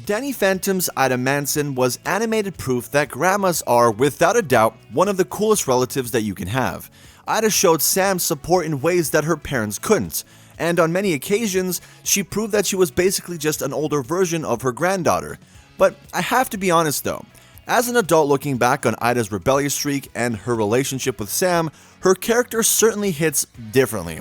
Danny Phantom's Ida Manson was animated proof that grandmas are, without a doubt, one of the coolest relatives that you can have. Ida showed Sam support in ways that her parents couldn't, and on many occasions, she proved that she was basically just an older version of her granddaughter. But I have to be honest though, as an adult looking back on Ida's rebellious streak and her relationship with Sam, her character certainly hits differently,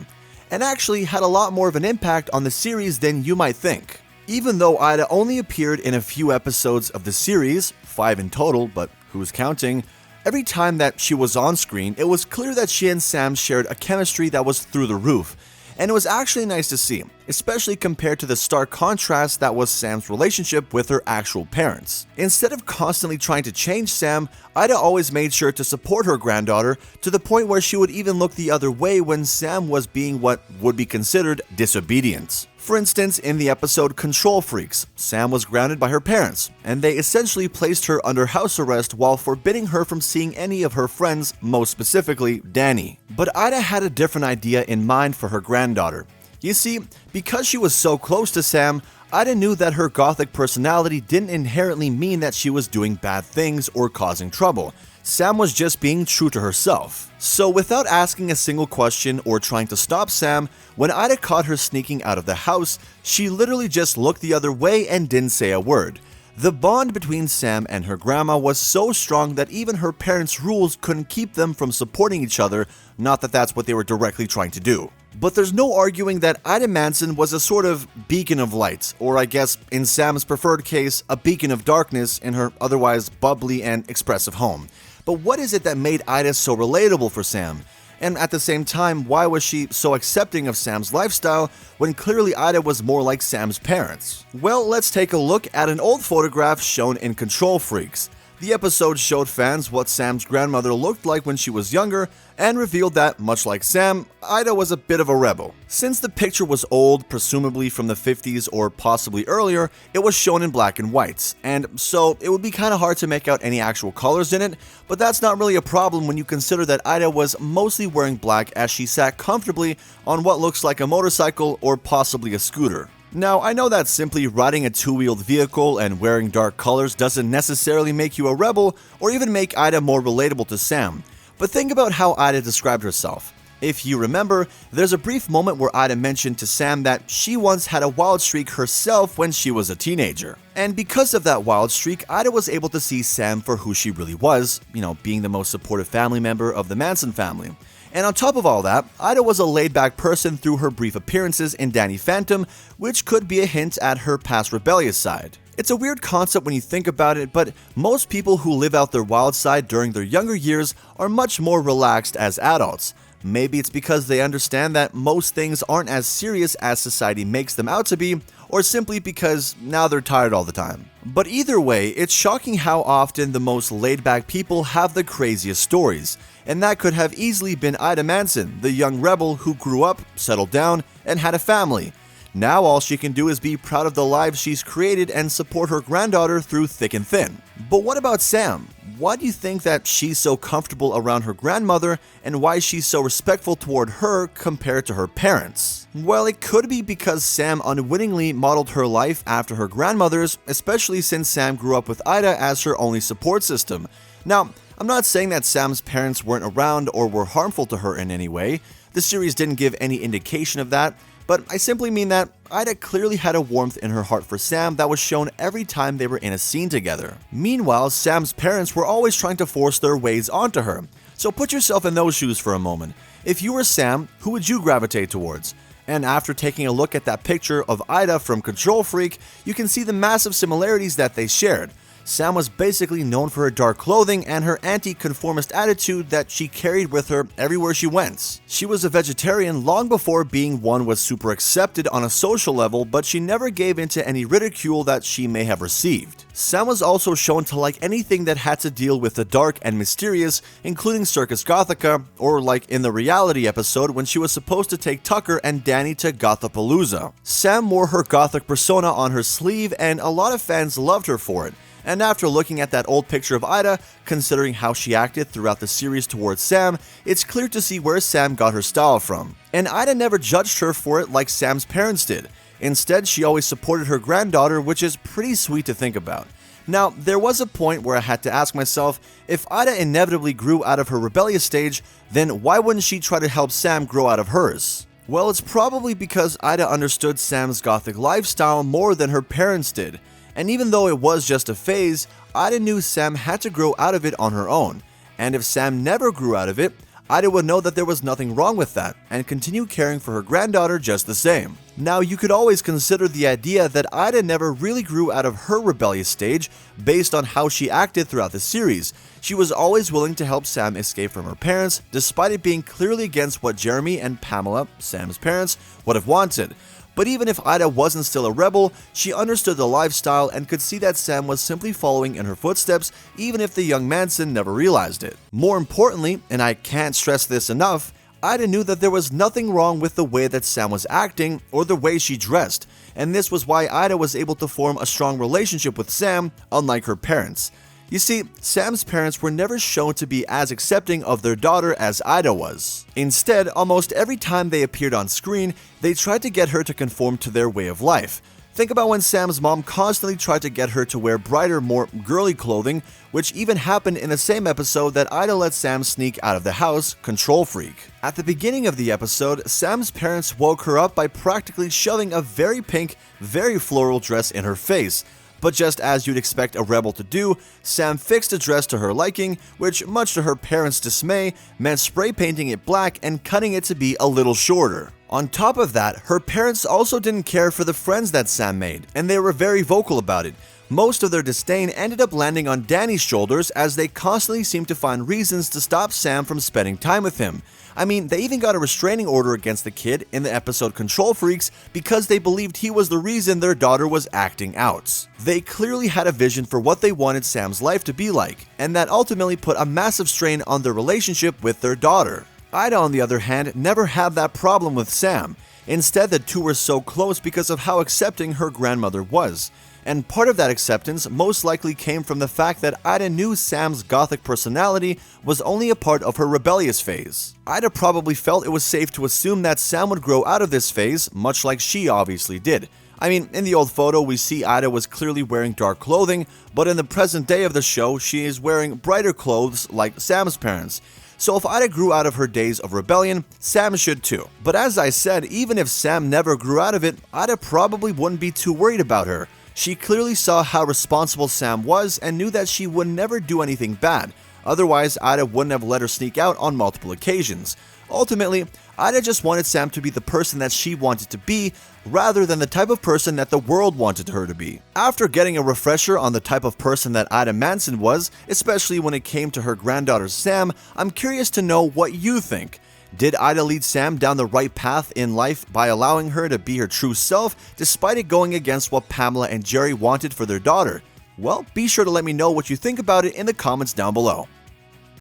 and actually had a lot more of an impact on the series than you might think. Even though Ida only appeared in a few episodes of the series, 5 in total, but who's counting, every time that she was on screen, it was clear that she and Sam shared a chemistry that was through the roof. And it was actually nice to see, especially compared to the stark contrast that was Sam's relationship with her actual parents. Instead of constantly trying to change Sam, Ida always made sure to support her granddaughter to the point where she would even look the other way when Sam was being what would be considered disobedient. For instance, in the episode Control Freaks, Sam was grounded by her parents, and they essentially placed her under house arrest while forbidding her from seeing any of her friends, most specifically Danny. But Ida had a different idea in mind for her granddaughter. You see, because she was so close to Sam, Ida knew that her gothic personality didn't inherently mean that she was doing bad things or causing trouble. Sam was just being true to herself. So without asking a single question or trying to stop Sam, when Ida caught her sneaking out of the house, she literally just looked the other way and didn't say a word. The bond between Sam and her grandma was so strong that even her parents' rules couldn't keep them from supporting each other, not that that's what they were directly trying to do. But there's no arguing that Ida Manson was a sort of beacon of light, or I guess in Sam's preferred case, a beacon of darkness in her otherwise bubbly and expressive home. But what is it that made Ida so relatable for Sam? And at the same time, why was she so accepting of Sam's lifestyle when clearly Ida was more like Sam's parents? Well, let's take a look at an old photograph shown in Control Freaks. The episode showed fans what Sam's grandmother looked like when she was younger and revealed that, much like Sam, Ida was a bit of a rebel. Since the picture was old, presumably from the 50s or possibly earlier, it was shown in black and whites, and so it would be kinda hard to make out any actual colors in it, but that's not really a problem when you consider that Ida was mostly wearing black as she sat comfortably on what looks like a motorcycle or possibly a scooter. Now, I know that simply riding a two-wheeled vehicle and wearing dark colors doesn't necessarily make you a rebel or even make Ida more relatable to Sam, but think about how Ida described herself. If you remember, there's a brief moment where Ida mentioned to Sam that she once had a wild streak herself when she was a teenager. And because of that wild streak, Ida was able to see Sam for who she really was, being the most supportive family member of the Manson family. And on top of all that, Ida was a laid-back person through her brief appearances in Danny Phantom, which could be a hint at her past rebellious side. It's a weird concept when you think about it, but most people who live out their wild side during their younger years are much more relaxed as adults. Maybe it's because they understand that most things aren't as serious as society makes them out to be, or simply because now they're tired all the time. But either way, it's shocking how often the most laid-back people have the craziest stories, and that could have easily been Ida Manson, the young rebel who grew up, settled down, and had a family. Now all she can do is be proud of the lives she's created and support her granddaughter through thick and thin. But what about Sam? Why do you think that she's so comfortable around her grandmother, and why she's so respectful toward her compared to her parents? Well, it could be because Sam unwittingly modeled her life after her grandmother's, especially since Sam grew up with Ida as her only support system. Now, I'm not saying that Sam's parents weren't around or were harmful to her in any way. The series didn't give any indication of that, but I simply mean that Ida clearly had a warmth in her heart for Sam that was shown every time they were in a scene together. Meanwhile, Sam's parents were always trying to force their ways onto her. So put yourself in those shoes for a moment. If you were Sam, who would you gravitate towards? And after taking a look at that picture of Ida from Control Freak, you can see the massive similarities that they shared. Sam was basically known for her dark clothing and her anti-conformist attitude that she carried with her everywhere she went. She was a vegetarian long before being one was super accepted on a social level, but she never gave into any ridicule that she may have received. Sam was also shown to like anything that had to deal with the dark and mysterious, including Circus Gothica, or like in the reality episode when she was supposed to take Tucker and Danny to Gothapalooza. Sam wore her gothic persona on her sleeve, and a lot of fans loved her for it. And after looking at that old picture of Ida, considering how she acted throughout the series towards Sam, it's clear to see where Sam got her style from. And Ida never judged her for it like Sam's parents did. Instead, she always supported her granddaughter, which is pretty sweet to think about. Now, there was a point where I had to ask myself, if Ida inevitably grew out of her rebellious stage, then why wouldn't she try to help Sam grow out of hers? Well, it's probably because Ida understood Sam's gothic lifestyle more than her parents did. And even though it was just a phase, Ida knew Sam had to grow out of it on her own. And if Sam never grew out of it, Ida would know that there was nothing wrong with that and continue caring for her granddaughter just the same. Now, you could always consider the idea that Ida never really grew out of her rebellious stage based on how she acted throughout the series. She was always willing to help Sam escape from her parents, despite it being clearly against what Jeremy and Pamela, Sam's parents, would have wanted. But even if Ida wasn't still a rebel, she understood the lifestyle and could see that Sam was simply following in her footsteps, even if the young Manson never realized it. More importantly, and I can't stress this enough, Ida knew that there was nothing wrong with the way that Sam was acting or the way she dressed, and this was why Ida was able to form a strong relationship with Sam, unlike her parents. You see, Sam's parents were never shown to be as accepting of their daughter as Ida was. Instead, almost every time they appeared on screen, they tried to get her to conform to their way of life. Think about when Sam's mom constantly tried to get her to wear brighter, more girly clothing, which even happened in the same episode that Ida let Sam sneak out of the house, control freak. At the beginning of the episode, Sam's parents woke her up by practically shoving a very pink, very floral dress in her face. But just as you'd expect a rebel to do, Sam fixed the dress to her liking, which, much to her parents' dismay, meant spray painting it black and cutting it to be a little shorter. On top of that, her parents also didn't care for the friends that Sam made, and they were very vocal about it. Most of their disdain ended up landing on Danny's shoulders, as they constantly seemed to find reasons to stop Sam from spending time with him. I mean, they even got a restraining order against the kid in the episode Control Freaks because they believed he was the reason their daughter was acting out. They clearly had a vision for what they wanted Sam's life to be like, and that ultimately put a massive strain on their relationship with their daughter. Ida, on the other hand, never had that problem with Sam. Instead, the two were so close because of how accepting her grandmother was. And part of that acceptance most likely came from the fact that Ida knew Sam's gothic personality was only a part of her rebellious phase. Ida probably felt it was safe to assume that Sam would grow out of this phase, much like she obviously did. I mean, in the old photo, we see Ida was clearly wearing dark clothing, but in the present day of the show, she is wearing brighter clothes like Sam's parents. So if Ida grew out of her days of rebellion, Sam should too. But as I said, even if Sam never grew out of it, Ida probably wouldn't be too worried about her. She clearly saw how responsible Sam was and knew that she would never do anything bad. Otherwise, Ida wouldn't have let her sneak out on multiple occasions. Ultimately, Ida just wanted Sam to be the person that she wanted to be, rather than the type of person that the world wanted her to be. After getting a refresher on the type of person that Ida Manson was, especially when it came to her granddaughter Sam, I'm curious to know what you think. Did Ida lead Sam down the right path in life by allowing her to be her true self, despite it going against what Pamela and Jerry wanted for their daughter? Well, be sure to let me know what you think about it in the comments down below.